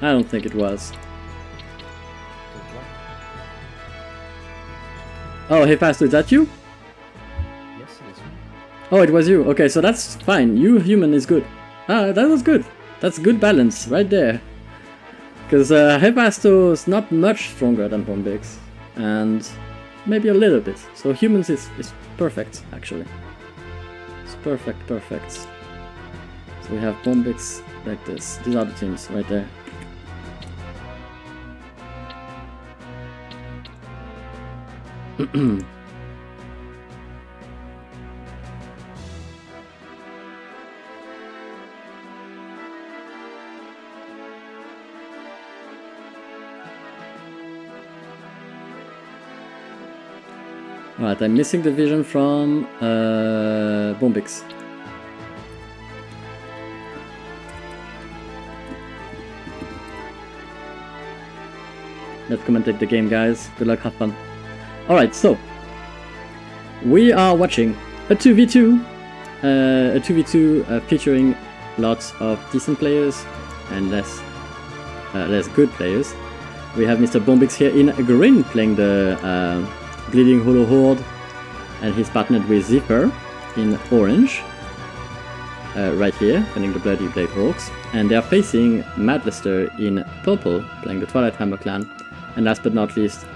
I don't think it was. Oh, hey Fasto, is that you? Yes, it is. Oh, it was you. Okay, so that's fine. You human is good. Ah, that was good. That's good balance right there. Because Hepasto's not much stronger than Bombix, and maybe a little bit. So humans is perfect, actually. It's perfect. So we have Bombix like this. These are the teams right there. Alright, I'm missing the vision from Bombix. Let's commentate the game, guys. Good luck, have fun. Alright, so we are watching a 2v2 featuring lots of decent players and less good players. We have Mr. Bombix here in green playing the Bleeding Hollow Horde, and he's partnered with Ziffer in orange, right here, playing the Bloody Blade Hawks, and they are facing Madlister in purple, playing the Twilight Hammer clan, and last but not least,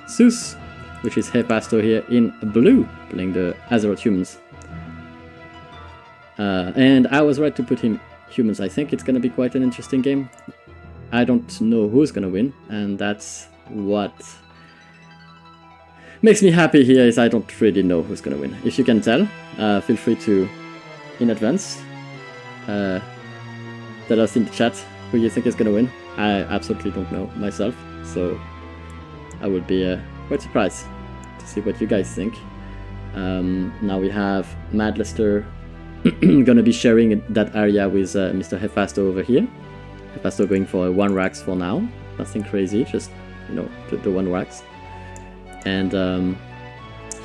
Suess, which is Hepasto here in blue, playing the Azeroth humans. And I was right to put him humans. I think it's gonna be quite an interesting game. I don't know who's gonna win, and that's what makes me happy here, is I don't really know who's gonna win. If you can tell, feel free to, in advance, tell us in the chat who you think is gonna win. I absolutely don't know myself, so I would be quite surprised to see what you guys think. Now we have Madlister gonna be sharing that area with Mr. Hepasto over here. Hepasto going for a 1 Rax for now, nothing crazy, just, you know, the 1 Rax. And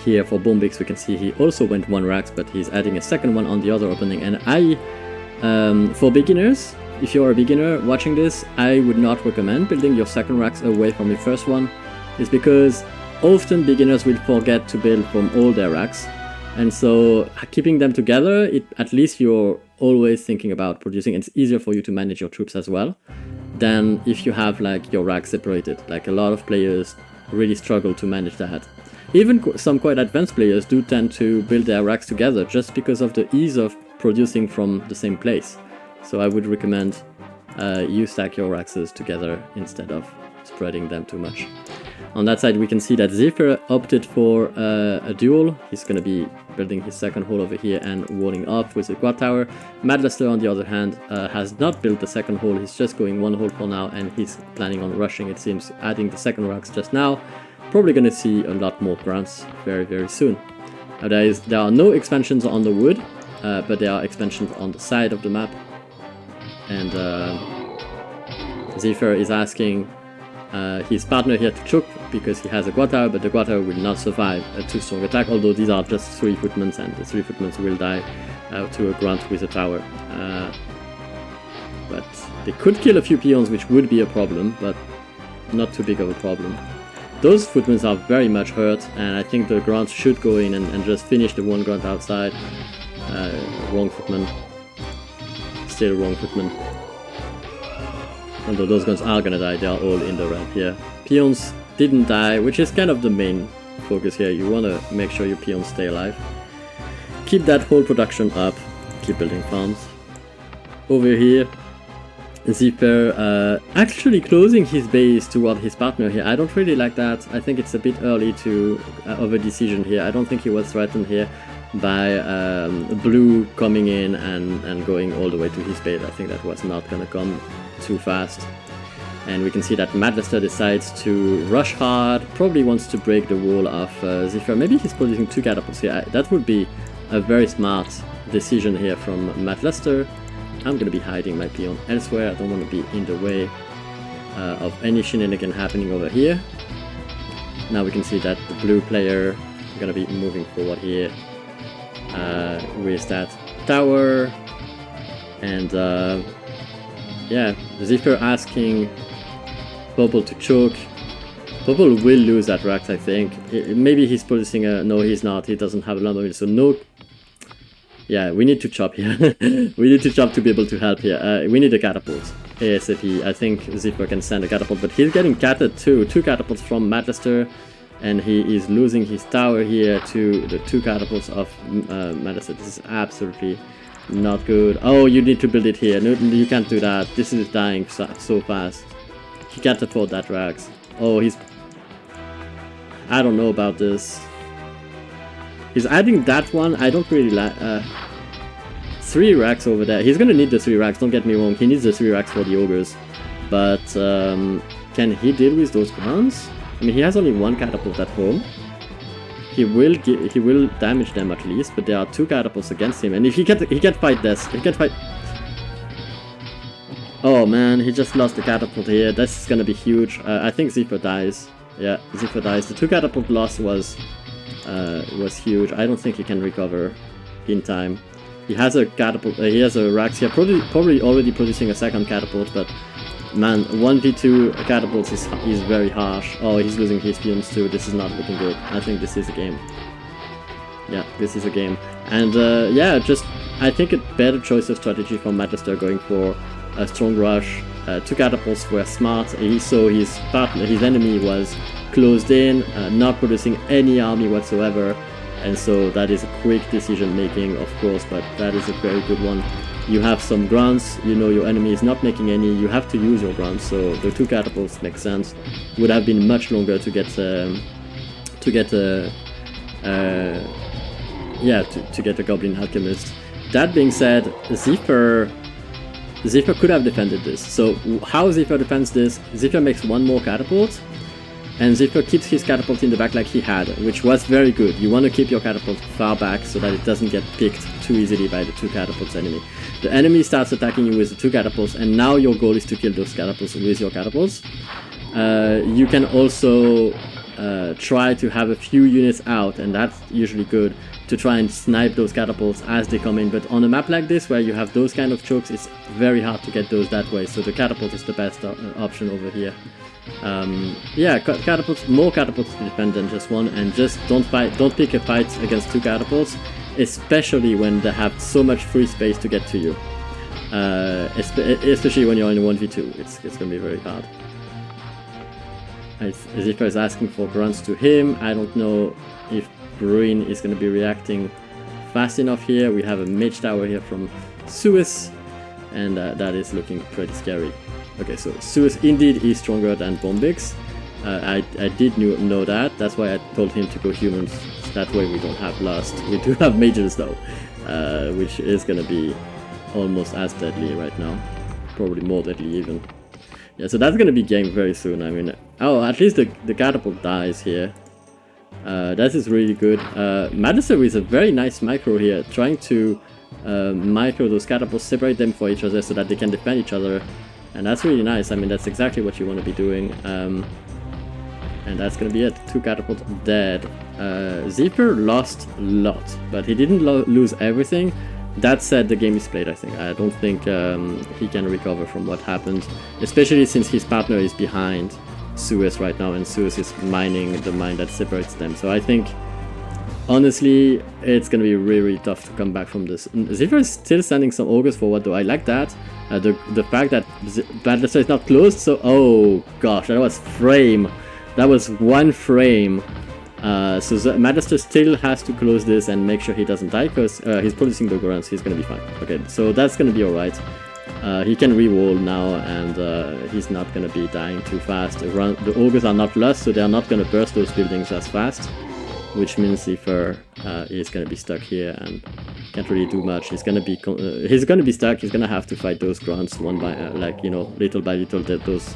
here for Bombix we can see he also went 1 Rax, but he's adding a second one on the other opening. And for beginners, if you're a beginner watching this, I would not recommend building your second Rax away from your first one. It's because often beginners will forget to build from all their racks, and so keeping them together, at least you're always thinking about producing. It's easier for you to manage your troops as well than if you have like your racks separated. Like a lot of players really struggle to manage that. Even some quite advanced players do tend to build their racks together just because of the ease of producing from the same place. So I would recommend you stack your racks together instead of spreading them too much. On that side we can see that Ziffer opted for a duel. He's going to be building his second hole over here and walling off with the quad tower. Madlister on the other hand has not built the second hole, he's just going 1 hole for now, and he's planning on rushing, it seems, adding the second racks just now. Probably going to see a lot more grunts very soon. There are no expansions on the wood, but there are expansions on the side of the map. And Ziffer is asking his partner here to choke because he has a quad tower, but the quad tower will not survive a 2 strong attack, although these are just 3 footmans, and the 3 footmans will die to a grunt with a tower. But they could kill a few peons, which would be a problem, but not too big of a problem. Those footmans are very much hurt, and I think the grunts should go in and just finish the 1 grunt outside. Wrong footman. Still wrong footman. Although those guns are gonna die, they are all in the ramp here. Peons didn't die, which is kind of the main focus here. You wanna make sure your peons stay alive. Keep that whole production up, keep building farms. Over here, Ziffer actually closing his base toward his partner here. I don't really like that. I think it's a bit early of a decision here. I don't think he was threatened here by blue coming in and going all the way to his base. I think that was not gonna come too fast. And we can see that Madlister decides to rush hard, probably wants to break the wall of Ziffer. Maybe he's producing 2 catapults here. That would be a very smart decision here from Madlister. I'm gonna be hiding my peon elsewhere. I don't want to be in the way of any shenanigan happening over here. Now we can see that the blue player is gonna be moving forward here with that tower, and yeah, Ziffer asking Bubble to choke. Bubble will lose that Rax, I think. Maybe he's producing a... No, he's not. He doesn't have a lumber mill, so no... Yeah, we need to chop here. We need to chop to be able to help here. We need a catapult. ASAP. I think Ziffer can send a catapult, but he's getting catted too. 2 catapults from Madlister, and he is losing his tower here to the 2 catapults of Madlister. This is absolutely not good. Oh, you need to build it here. No, you can't do that. This is dying so fast. He can't afford that Rax. Oh, he's... I don't know about this. He's adding that one. I don't really like... 3 racks over there. He's gonna need the 3 racks, don't get me wrong. He needs the 3 racks for the ogres. But can he deal with those grounds? I mean, he has only 1 catapult at home. He will damage them at least, but there are 2 catapults against him. And if he can't fight this. He can't fight... Oh man, he just lost the catapult here. This is gonna be huge. I think Ziffer dies. Yeah, Ziffer dies. The 2 catapult loss was huge. I don't think he can recover in time. He has a catapult. He has a Rax here, probably already producing a 2nd catapult. But man, 1v2 catapults is very harsh. Oh, he's losing his peons too. This is not looking good. I think this is a game. Yeah, this is a game. And yeah, just I think a better choice of strategy from Madlister going for a strong rush. 2 catapults were smart. He saw his partner, his enemy was closed in, not producing any army whatsoever, and so that is a quick decision making, of course, but that is a very good one. You have some grunts, you know your enemy is not making any, you have to use your grunts, so the 2 catapults make sense. Would have been much longer to get a Goblin Alchemist. That being said, Ziffer could have defended this. So how Ziffer defends this? Ziffer makes 1 more catapult, and Ziffer keeps his catapult in the back like he had, which was very good. You want to keep your catapult far back so that it doesn't get picked too easily by the 2 catapults enemy. The enemy starts attacking you with the 2 catapults, and now your goal is to kill those catapults with your catapults. You can also try to have a few units out, and that's usually good, to try and snipe those catapults as they come in. But on a map like this where you have those kind of chokes, it's very hard to get those that way, so the catapult is the best option over here. Yeah, catapults, more catapults to defend than just 1, and just don't pick a fight against 2 catapults, especially when they have so much free space to get to you. Especially when you're in a 1v2, it's gonna be very hard. Ziffer is asking for grunts to him. I don't know if Bruin is going to be reacting fast enough here. We have a mage tower here from Suess, and that is looking pretty scary. Okay, so Suess indeed is stronger than Bombix. I did know that. That's why I told him to go humans. That way we don't have lust. We do have mages though, which is going to be almost as deadly right now. Probably more deadly even. Yeah, so that's gonna be game very soon. I mean, oh, at least the catapult dies here. That is really good. Madlister is a very nice micro here, trying to micro those catapults, separate them for each other so that they can defend each other. And that's really nice. I mean, that's exactly what you want to be doing. And that's gonna be it. 2 catapults dead. Ziffer lost a lot, but he didn't lose everything. That said, the game is played, I think. I don't think he can recover from what happened, especially since his partner is behind Suess right now, and Suess is mining the mine that separates them. So I think, honestly, it's going to be really, really tough to come back from this. Ziffer is still sending some ogres forward, though. I like that. The fact that Madlister is not closed, so... Oh, gosh, that was frame. That was 1 frame. So Madlister still has to close this and make sure he doesn't die, because he's producing the grunts. He's gonna be fine. Okay, so that's gonna be alright. He can re-wall now, and he's not gonna be dying too fast. The ogres are not lost, so they're not gonna burst those buildings as fast, which means Ziffer is gonna be stuck here and can't really do much. He's gonna be stuck. He's gonna have to fight those grunts one by like, you know, little by little. Those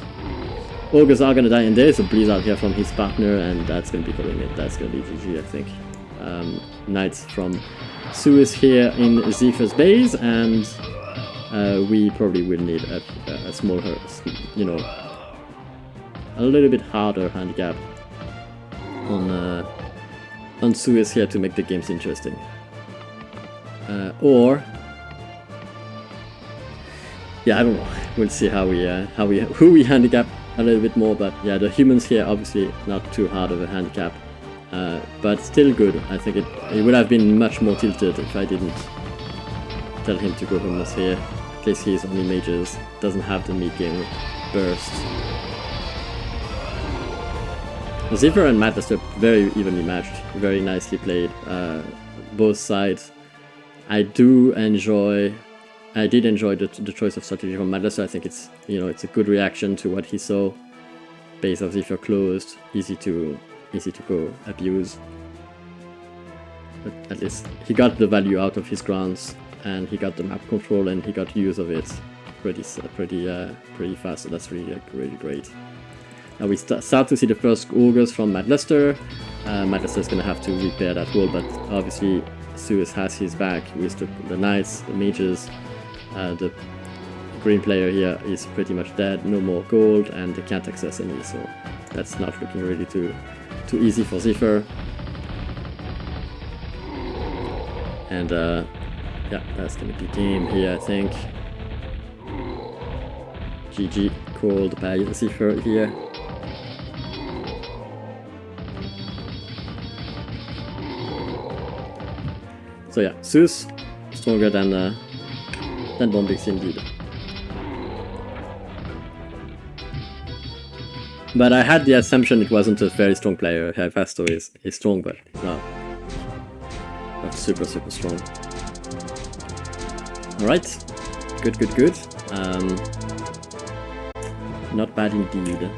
ogres are gonna die, and there's a blizzard here from his partner, and that's gonna be calling it. That's gonna be GG, I think. Knights from Suess here in Ziffer's base, and we probably will need a smaller, you know, a little bit harder handicap on Suess here to make the games interesting. Or, yeah, I don't know. we'll see who we handicap a little bit more. But yeah, the humans here obviously not too hard of a handicap, but still good. I think it would have been much more tilted if I didn't tell him to go humans here. In case he's only mages, doesn't have the mid-game burst. Ziffer and Matt are very evenly matched, very nicely played, both sides. I did enjoy the choice of strategy from Madlaster. I think it's it's a good reaction to what he saw. Base of Ziffer closed, easy to go abuse. But at least he got the value out of his grounds, and he got the map control, and he got use of it pretty fast. So that's really great. Now we start to see the first ogres from Madlaster. Madlaster is going to have to repair that wall, but obviously Suess has his back with the knights, the mages. The green player here is pretty much dead, no more gold, and they can't access any, so that's not looking really too easy for Ziffer. And yeah, that's going to be game here, I think. GG called by Ziffer here. So yeah, Suess stronger than Bombix indeed. But I had the assumption it wasn't a very strong player. Hephaestus is strong, but no, not super strong. All right, good. Not bad indeed.